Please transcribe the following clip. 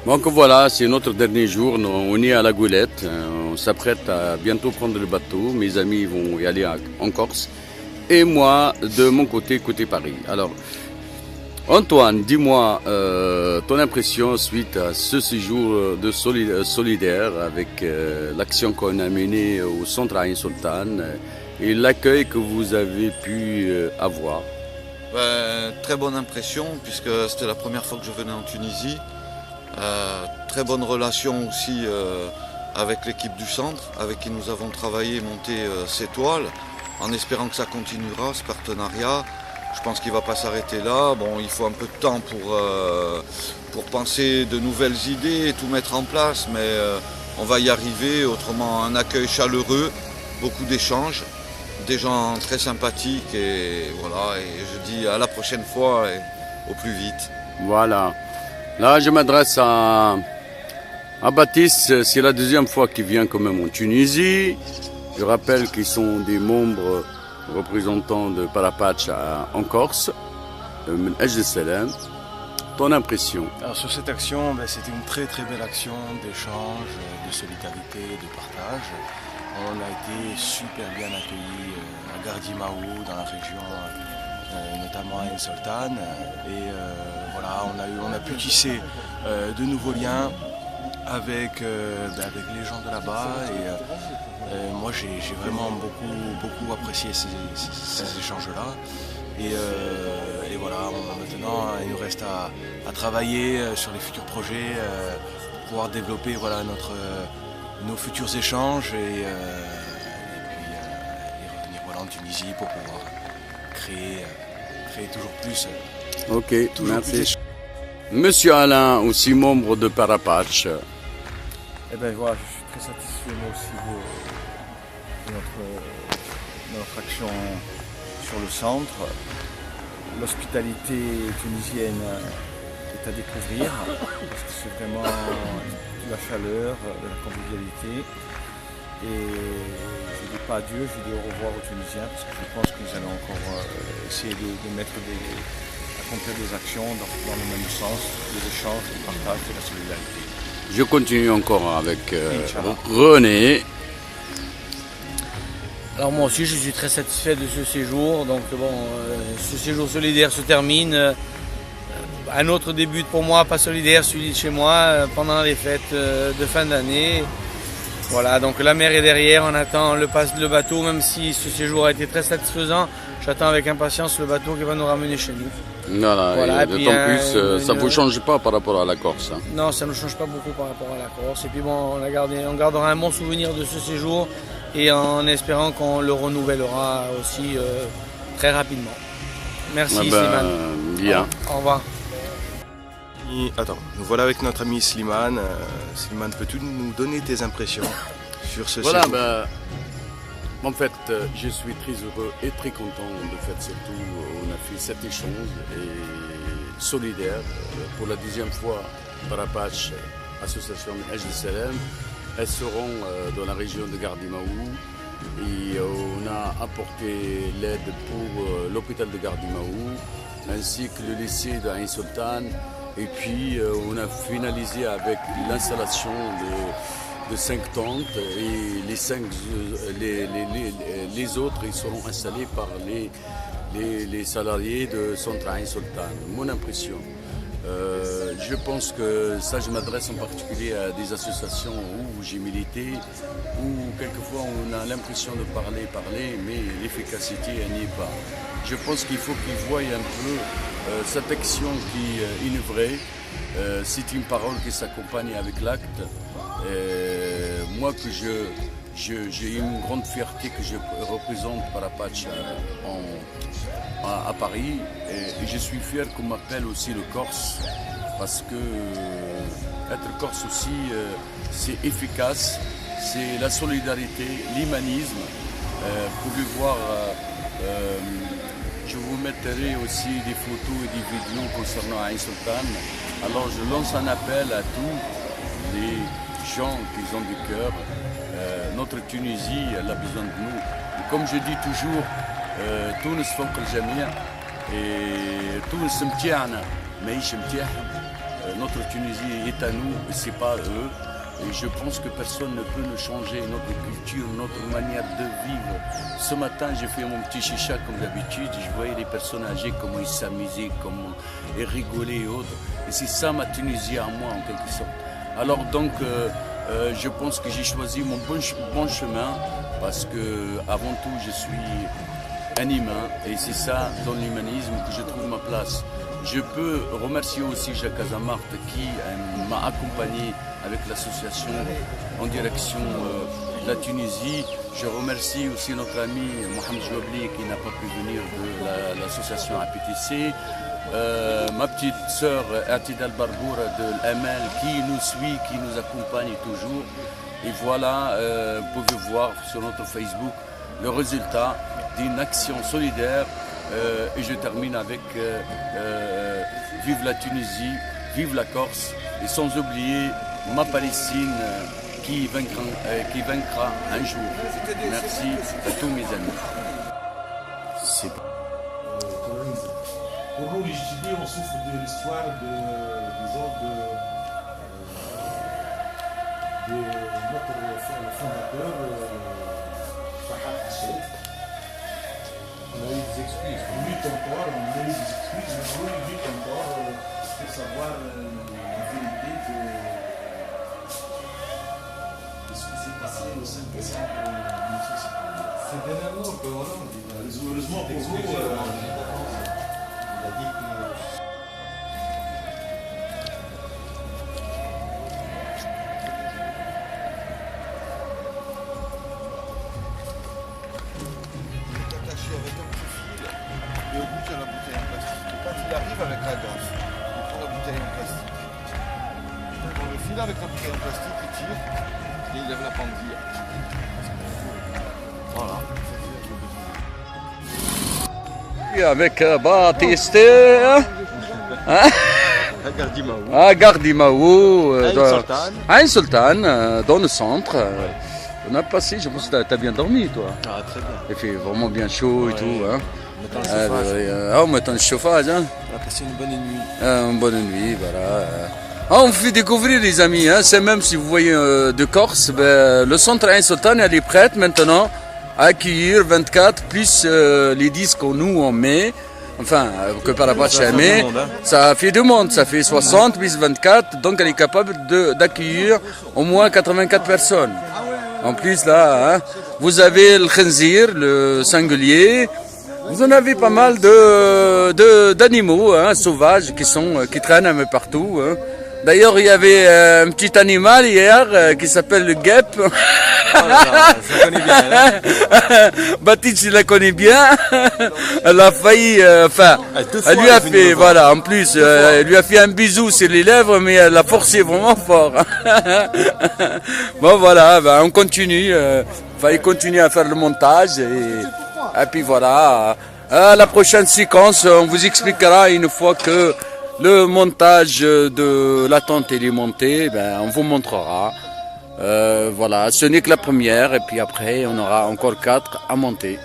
Donc voilà, c'est notre dernier jour. On est à la Goulette. On s'apprête à bientôt prendre le bateau. Mes amis vont y aller en Corse. Et moi, de mon côté Paris. Alors, Antoine, dis-moi ton impression suite à ce séjour de solidaire avec l'action qu'on a menée au centre Ain Sultan et l'accueil que vous avez pu avoir. Très bonne impression puisque c'était la première fois que je venais en Tunisie. Très bonne relation aussi avec l'équipe du centre avec qui nous avons travaillé et monté ces toiles en espérant que ça continuera ce partenariat. Je pense qu'il ne va pas s'arrêter là. Bon, il faut un peu de temps pour penser de nouvelles idées et tout mettre en place, mais on va y arriver. Autrement, un accueil chaleureux, beaucoup d'échanges, des gens très sympathiques et voilà. Et je dis à la prochaine fois et au plus vite. Voilà. Là, je m'adresse à Baptiste. C'est la deuxième fois qu'il vient quand même en Tunisie. Je rappelle qu'ils sont des membres représentants de Parapatch en Corse, HDSLM. Ton impression? Alors sur cette action, c'était une très belle action d'échange, de solidarité, de partage. On a été super bien accueillis à Gardimaou, dans la région, notamment à Ain Sultan. Et voilà, on a pu tisser de nouveaux liens avec les gens de là-bas. Et moi, j'ai vraiment beaucoup apprécié ces échanges-là. Et voilà, maintenant, il nous reste à travailler sur les futurs projets, pour pouvoir développer nos futurs échanges et revenir en Tunisie pour pouvoir créer toujours plus. Ok, merci. Monsieur Alain, aussi membre de Parapatch. Eh bien voilà, je suis très satisfait moi aussi de notre action sur le centre. L'hospitalité tunisienne est à découvrir parce que c'est vraiment de la chaleur, de la convivialité. Et je ne dis pas adieu, je dis au revoir aux Tunisiens parce que je pense que nous allons encore essayer de accomplir des actions dans le même sens, des échanges, du partage, de la solidarité. Je continue encore avec René. Alors moi aussi je suis très satisfait de ce séjour. Donc ce séjour solidaire se termine. Un autre début pour moi, pas solidaire, celui de chez moi, pendant les fêtes de fin d'année. Voilà, donc la mer est derrière, on attend le bateau, même si ce séjour a été très satisfaisant. J'attends avec impatience le bateau qui va nous ramener chez nous. Voilà, d'autant plus, ça ne vous change pas par rapport à la Corse. Hein. Non, ça ne change pas beaucoup par rapport à la Corse. Et puis bon, on gardera un bon souvenir de ce séjour et en espérant qu'on le renouvellera aussi très rapidement. Merci Slimane. Bien. Au revoir. Attends, nous voilà avec notre ami Slimane. Slimane, peux-tu nous donner tes impressions sur ce séjour? En fait, je suis très heureux et très content de faire ce tour. On a fait cet échange et solidaire pour la deuxième fois. Parapatch, association HDSLM, elles seront dans la région de Gardimaou et on a apporté l'aide pour l'hôpital de Gardimaou ainsi que le lycée de Ain Sultan. Et puis on a finalisé avec l'installation de 5 tentes et les autres ils seront installés par les salariés de Centre Ain Sultan. Mon impression, je pense que ça je m'adresse en particulier à des associations où j'ai milité, où quelquefois on a l'impression de parler, mais l'efficacité elle n'y est pas. Je pense qu'il faut qu'ils voient un peu cette action qui est une vraie, c'est une parole qui s'accompagne avec l'acte. Moi que j'ai une grande fierté que je représente Parapatch à Paris et je suis fier qu'on m'appelle aussi le Corse parce que être Corse aussi c'est efficace, c'est la solidarité, l'humanisme. Vous pouvez voir, je vous mettrai aussi des photos et des vidéos concernant Ain Sultan. Alors je lance un appel à tous les gens qui ont du cœur. Notre Tunisie, elle a besoin de nous. Et comme je dis toujours, Tunis فوق الجميع et Tunis متاعنا ماهيش متاعهم. notre Tunisie est à nous, et c'est pas eux. Et je pense que personne ne peut nous changer notre culture, notre manière de vivre. Ce matin, j'ai fait mon petit chicha comme d'habitude. Je voyais les personnes âgées, comment ils s'amusaient, comment ils rigolaient et autres. Et c'est ça ma Tunisie à moi, en quelque sorte. Alors donc, je pense que j'ai choisi mon bon chemin parce que, avant tout, je suis un humain. Et c'est ça, dans l'humanisme, que je trouve ma place. Je peux remercier aussi Jacques Azamart qui m'a accompagné avec l'association en direction de la Tunisie. Je remercie aussi notre ami Mohamed Jouabli qui n'a pas pu venir de l'association APTC. Ma petite sœur Atida Al-Barboura de l'ML qui nous suit, qui nous accompagne toujours. Et voilà, vous pouvez voir sur notre Facebook le résultat d'une action solidaire. Et je termine avec vive la Tunisie, vive la Corse, et sans oublier ma Palestine qui vaincra un jour. Merci à tous mes amis. Pour nous, les JTD, on souffre de l'histoire de notre fondateur, Fahad Hachet. On a eu des excuses. On lutte encore, on a eu des excuses, mais on lutte encore pour savoir la vérité de ce qui s'est passé au 5 décembre 1950. C'est dernièrement que heureusement pour vous, il a dit que. Et au bout, il y a la bouteille en plastique. Et quand il arrive avec la gaffe, il prend la bouteille en plastique. Il prend le fil avec la bouteille en plastique, il tire et il lève la pendule. Voilà. Avec Baptiste, Gardimaou, Ain Sultan, dans le centre. On a passé, je pense que tu as bien dormi, toi. Ah, très bien. Il fait vraiment bien chaud et tout. Hein. On On met un chauffage. Hein. a passé une bonne nuit. Une bonne nuit, voilà. On fait découvrir les amis, hein. C'est même si vous voyez de Corse, le centre Ain Sultan elle est prête maintenant à accueillir 24 plus les disques que nous on met. Enfin, que Parapache a mis, ça fait du monde, ça fait 60 plus 24, donc elle est capable d'accueillir au moins 84 personnes. En plus là, hein, vous avez le khinzir, le singulier, vous en avez pas mal d'animaux hein, sauvages qui traînent un peu partout. Hein. D'ailleurs, il y avait un petit animal hier qui s'appelle le guêpe. Oh là là, ça connaît bien. Hein. Baptiste, il la connaît bien. Elle a failli, elle lui a fait, voilà, en plus, elle lui a fait un bisou sur les lèvres, mais elle l'a forcé vraiment fort. Bon, voilà, on continue. Il continue à faire le montage et puis voilà. La prochaine séquence, on vous expliquera une fois que le montage de la tente est monté, on vous montrera. Voilà, ce n'est que la première et puis après on aura encore 4 à monter.